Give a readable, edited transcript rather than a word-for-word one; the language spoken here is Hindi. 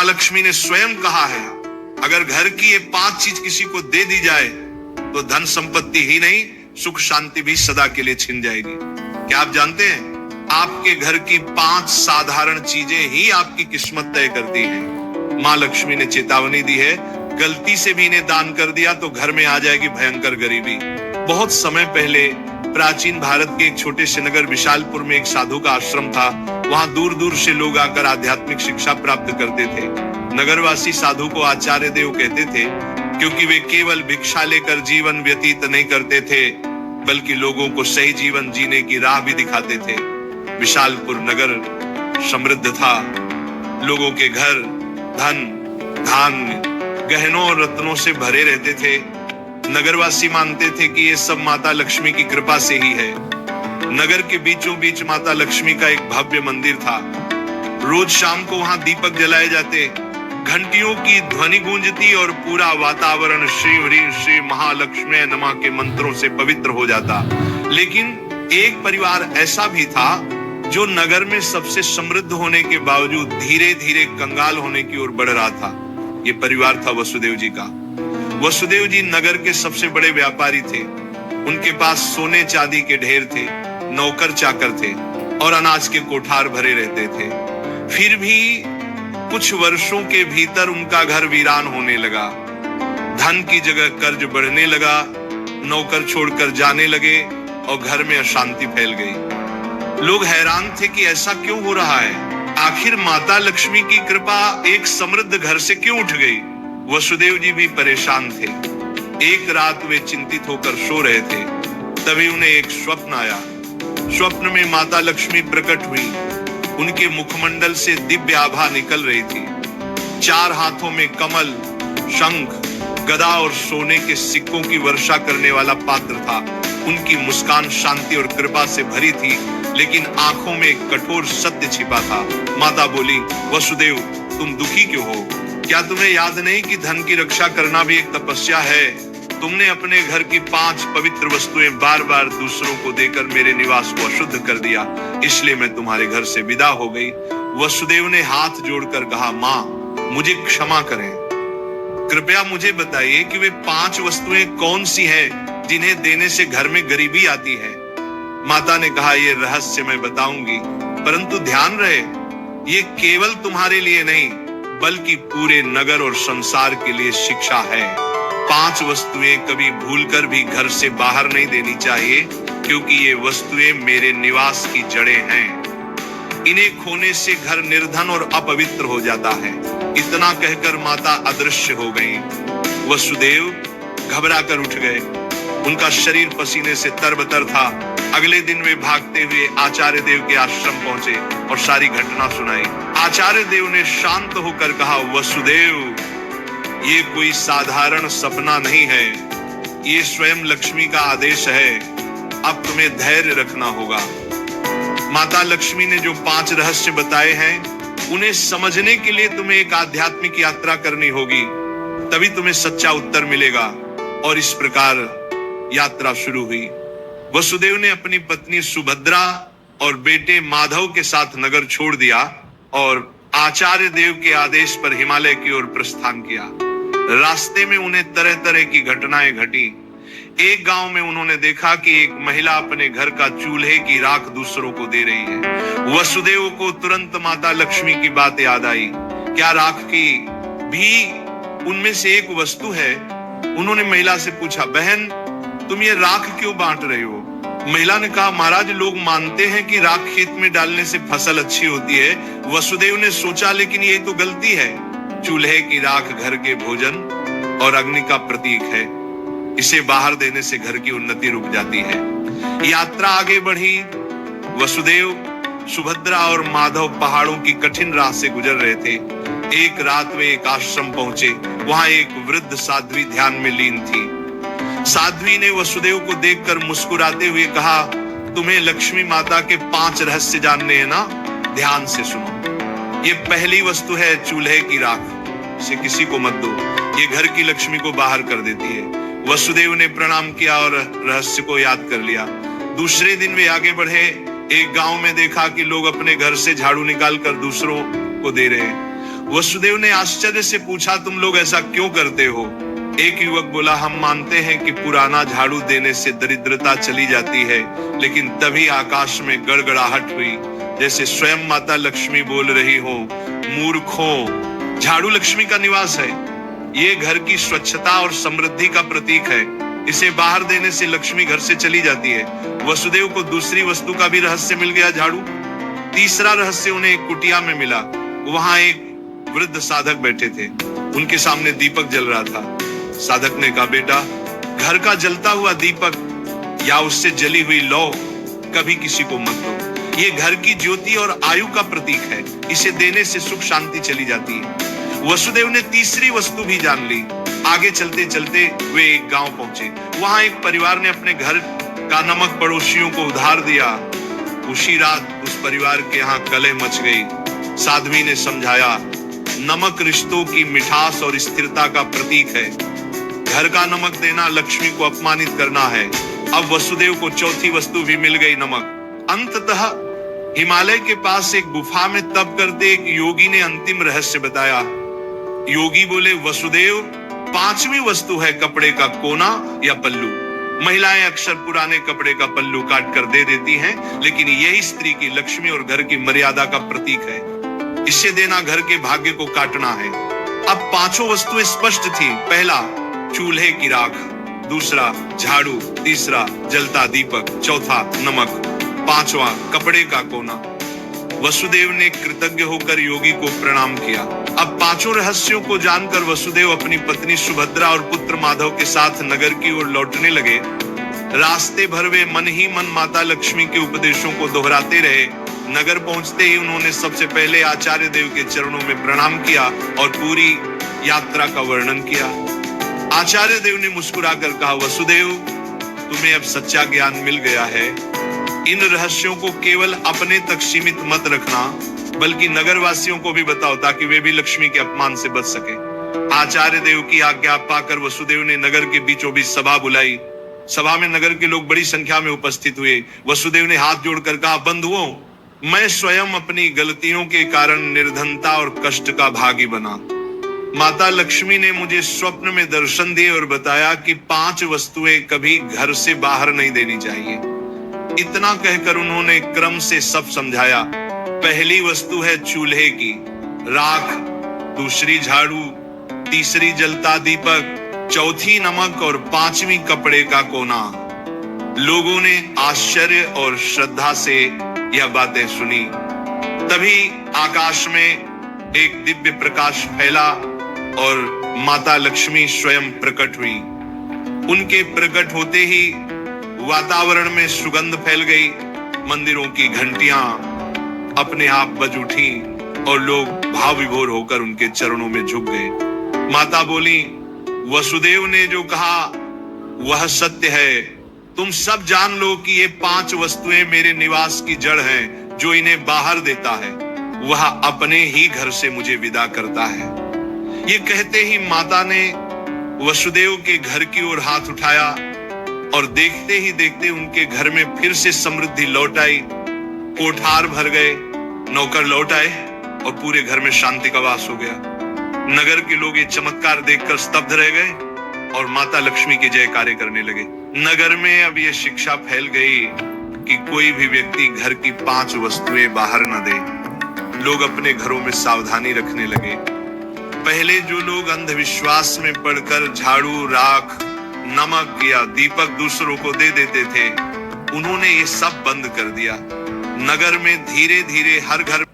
माँ लक्ष्मी ने स्वयं कहा है, अगर घर की ये 5 चीज किसी को दे दी जाए तो धन संपत्ति ही नहीं, सुख शांति भी सदा के लिए छिन जाएगी। क्या आप जानते हैं, आपके घर की 5 साधारण चीजें ही आपकी किस्मत तय करती हैं। माँ लक्ष्मी ने चेतावनी दी है, गलती से भी इन्हें दान कर दिया तो घर में आ जाएगी भयंकर गरीबी। बहुत समय पहले प्राचीन भारत के एक छोटे से नगर विशालपुर में एक साधु का आश्रम था। वहां दूर दूर से लोग आकर आध्यात्मिक शिक्षा प्राप्त करते थे। नगरवासी साधु को आचार्य देव कहते थे, क्योंकि वे केवल भिक्षा लेकर जीवन व्यतीत नहीं करते थे, बल्कि लोगों को सही जीवन जीने की राह भी दिखाते थे। विशालपुर नगर समृद्ध था, लोगों के घर धन धान्य गहनों और रत्नों से भरे रहते थे। नगरवासी मानते थे कि ये सब माता लक्ष्मी की कृपा से ही है। नगर के बीचों बीच माता लक्ष्मी का एक भव्य मंदिर था। रोज शाम को वहां दीपक जलाए जाते, घंटियों की ध्वनि गूंजती और पूरा वातावरण श्री ह्रीं श्री महालक्ष्मी नमः के मंत्रों से पवित्र हो जाता। लेकिन एक परिवार ऐसा भी था जो नगर में सबसे समृद्ध होने के बावजूद धीरे धीरे कंगाल होने की ओर बढ़ रहा था। ये परिवार था वसुदेव जी का। वसुदेव जी नगर के सबसे बड़े व्यापारी थे। उनके पास सोने चांदी के ढेर थे, नौकर चाकर थे और अनाज के कोठार भरे रहते थे। फिर भी कुछ वर्षों के भीतर उनका घर वीरान होने लगा। धन की जगह कर्ज बढ़ने लगा, नौकर छोड़कर जाने लगे और घर में अशांति फैल गई। लोग हैरान थे कि ऐसा क्यों हो रहा है, आखिर माता लक्ष्मी की कृपा एक समृद्ध घर से क्यों उठ गई। वसुदेव जी भी परेशान थे। एक रात वे चिंतित होकर सो रहे थे, तभी उन्हें एक स्वप्न आया। स्वप्न में माता लक्ष्मी प्रकट हुई। उनके मुखमंडल से दिव्य आभा निकल रही थी। 4 हाथों में कमल, शंख, गदा और सोने के सिक्कों की वर्षा करने वाला पात्र था। उनकी मुस्कान शांति और कृपा से भरी थी, लेकिन आंखों में एक कठोर सत्य छिपा था। माता बोली, वसुदेव तुम दुखी क्यों हो? क्या तुम्हें याद नहीं कि धन की रक्षा करना भी एक तपस्या है? तुमने अपने घर की 5 पवित्र वस्तुएं बार बार दूसरों को देकर मेरे निवास को अशुद्ध कर दिया, इसलिए मैं तुम्हारे घर से विदा हो गई। वसुदेव ने हाथ जोड़कर कहा, माँ मुझे क्षमा करें, कृपया मुझे बताइए कि वे 5 वस्तुएं कौन सी हैं जिन्हें देने से घर में गरीबी आती है। माता ने कहा, ये रहस्य मैं बताऊंगी, परंतु ध्यान रहे ये केवल तुम्हारे लिए नहीं बल्कि पूरे नगर और संसार के लिए शिक्षा है। 5 वस्तुएं कभी भूलकर भी घर से बाहर नहीं देनी चाहिए, क्योंकि ये वस्तुएं मेरे निवास की जड़ें हैं। इन्हें खोने से घर निर्धन और अपवित्र हो जाता है। इतना कहकर माता अदृश्य हो गई। वसुदेव घबरा कर उठ गए। उनका शरीर पसीने से तरबतर था। अगले दिन वे भागते हुए आचार्य देव के आश्रम पहुंचे और सारी घटना सुनाई। आचार्य देव ने शांत होकर कहा, वसुदेव ये कोई साधारण सपना नहीं है, ये स्वयं लक्ष्मी का आदेश है। अब तुम्हें धैर्य रखना होगा। माता लक्ष्मी ने जो 5 रहस्य बताए हैं उन्हें समझने के लिए तुम्हें एक आध्यात्मिक यात्रा करनी होगी, तभी तुम्हें सच्चा उत्तर मिलेगा। और इस प्रकार यात्रा शुरू हुई। वसुदेव ने अपनी पत्नी सुभद्रा और बेटे माधव के साथ नगर छोड़ दिया और आचार्य देव के आदेश पर हिमालय की ओर प्रस्थान किया। रास्ते में उन्हें तरह तरह की घटनाएं घटी। एक गांव में उन्होंने देखा कि एक महिला अपने घर का चूल्हे की राख दूसरों को दे रही है। वसुदेव को तुरंत माता लक्ष्मी की बात याद आई। क्या राख की भी उनमें से एक वस्तु है? उन्होंने महिला से पूछा, बहन तुम ये राख क्यों बांट रहे हो? महिला ने कहा, महाराज लोग मानते हैं कि राख खेत में डालने से फसल अच्छी होती है। वसुदेव ने सोचा, लेकिन ये तो गलती है। चूल्हे की राख घर के भोजन और अग्नि का प्रतीक है। इसे बाहर देने से घर की उन्नति रुक जाती है। यात्रा आगे बढ़ी। वसुदेव, सुभद्रा और माधव पहाड़ों की कठिन राह से गुजर रहे थे। एक रात वे एक आश्रम पहुंचे। वहां एक वृद्ध साध्वी ध्यान में लीन थी। साध्वी ने वसुदेव को देखकर मुस्कुराते हुए कहा, तुम्हें लक्ष्मी माता के 5 रहस्य जानने हैं ना? ध्यान से सुनो। ये पहली वस्तु है चूल्हे की राख। इसे किसी को मत दो, ये घर की लक्ष्मी को बाहर कर देती है। वसुदेव ने प्रणाम किया और रहस्य को याद कर लिया। दूसरे दिन वे आगे बढ़े। एक गांव में देखा कि लोग अपने घर से झाड़ू निकाल कर दूसरों को दे रहे हैं। वसुदेव ने आश्चर्य से पूछा, तुम लोग ऐसा क्यों करते हो? एक युवक बोला, हम मानते हैं कि पुराना झाड़ू देने से दरिद्रता चली जाती है। लेकिन तभी आकाश में गड़गड़ाहट हुई, जैसे स्वयं माता लक्ष्मी बोल रही हो, मूर्खों, झाड़ू लक्ष्मी का निवास है। ये घर की स्वच्छता और समृद्धि का प्रतीक है। इसे बाहर देने से लक्ष्मी घर से चली जाती है। वसुदेव को दूसरी वस्तु का भी रहस्य मिल गया, झाड़ू। तीसरा रहस्य उन्हें एक कुटिया में मिला। वहां एक वृद्ध साधक बैठे थे। उनके सामने दीपक जल रहा था। साधक ने कहा, बेटा, घर का जलता हुआ दीपक या उससे जली हुई लौ कभी किसी को मत दो। ये घर की ज्योति और आयु का प्रतीक है। इसे देने से सुख शांति चली जाती है। वसुदेव ने तीसरी वस्तु भी जान ली। आगे चलते चलते वे एक गांव पहुंचे। वहां एक परिवार ने अपने घर का नमक पड़ोसियों को उधार दिया। उसी रात उस परिवार के यहाँ कलह मच गई। साध्वी ने समझाया, नमक रिश्तों की मिठास और स्थिरता का प्रतीक है। घर का नमक देना लक्ष्मी को अपमानित करना है। अब वसुदेव को चौथी वस्तु भी मिल गई, नमक। अंततः हिमालय के पास एक गुफा में तप करते एक योगी ने अंतिम रहस्य बताया। योगी बोले, वसुदेव, पांचवी वस्तु है कपड़े का कोना या पल्लू। महिलाएं अक्सर पुराने कपड़े का पल्लू काट कर दे देती हैं, लेकिन यही स्त्री की, लक्ष्मी और घर की मर्यादा का प्रतीक है। इसे देना घर के भाग्य को काटना है। अब पांचों वस्तुएं स्पष्ट थी। पहला, चूल्हे की राख। दूसरा, झाड़ू। तीसरा, जलता दीपक। चौथा, नमक। पांचवा, कपड़े का कोना। वसुदेव ने कृतज्ञ होकर योगी को प्रणाम किया। अब पांचों रहस्यों को जानकर वसुदेव अपनी पत्नी सुभद्रा और पुत्र माधव के साथ नगर की ओर लौटने लगे। रास्ते भर वे मन ही मन माता लक्ष्मी के उपदेशों को दोहराते रहे। नगर पहुंचते ही उन्होंने सबसे पहले आचार्य देव के चरणों में प्रणाम किया और पूरी यात्रा का वर्णन किया। आचार्य देव ने मुस्कुराकर कहा, वसुदेव, तुम्हें अब सच्चा ज्ञान मिल गया है। इन रहस्यों को केवल अपने तक सीमित मत रखना, बल्कि नगरवासियों को भी बताओ, ताकि वे भी लक्ष्मी के अपमान से बच सके। आचार्य देव की आज्ञा पाकर वसुदेव ने नगर के बीचों बीच सभा बुलाई। सभा में नगर के लोग बड़ी संख्या में उपस्थित हुए। वसुदेव ने हाथ जोड़कर कहा, बंधुओं, मैं स्वयं अपनी गलतियों के कारण निर्धनता और कष्ट का भागी बना। माता लक्ष्मी ने मुझे स्वप्न में दर्शन दिए और बताया कि 5 वस्तुएं कभी घर से बाहर नहीं देनी चाहिए। इतना कहकर उन्होंने क्रम से सब समझाया। पहली वस्तु है चूल्हे की राख, दूसरी झाड़ू, तीसरी जलता दीपक, चौथी नमक और 5वीं कपड़े का कोना। लोगों ने आश्चर्य और श्रद्धा से यह बातें सुनी। तभी आकाश में एक दिव्य प्रकाश फैला और माता लक्ष्मी स्वयं प्रकट हुई। उनके प्रकट होते ही वातावरण में सुगंध फैल गई। मंदिरों की घंटियां अपने आप बज उठी और लोग भाव विभोर होकर उनके चरणों में झुक गए। माता बोली, वसुदेव ने जो कहा वह सत्य है। तुम सब जान लो कि ये 5 वस्तुएं मेरे निवास की जड़ हैं। जो इन्हें बाहर देता है वह अपने ही घर से मुझे विदा करता है। ये कहते ही माता ने वसुदेव के घर की ओर हाथ उठाया और देखते ही देखते उनके घर में फिर से समृद्धि लौट आई। कोठार भर गए, नौकर लौट आए और पूरे घर में शांति का वास हो गया। नगर के लोग ये चमत्कार देखकर स्तब्ध रह गए और माता लक्ष्मी के जयकारे करने लगे। नगर में अब ये शिक्षा फैल गई कि कोई भी व्यक्ति घर की 5 वस्तुएं बाहर न दे। लोग अपने घरों में सावधानी रखने लगे। पहले जो लोग अंधविश्वास में पड़कर झाड़ू, राख, नमक या दीपक दूसरों को दे देते थे, उन्होंने ये सब बंद कर दिया। नगर में धीरे धीरे हर घर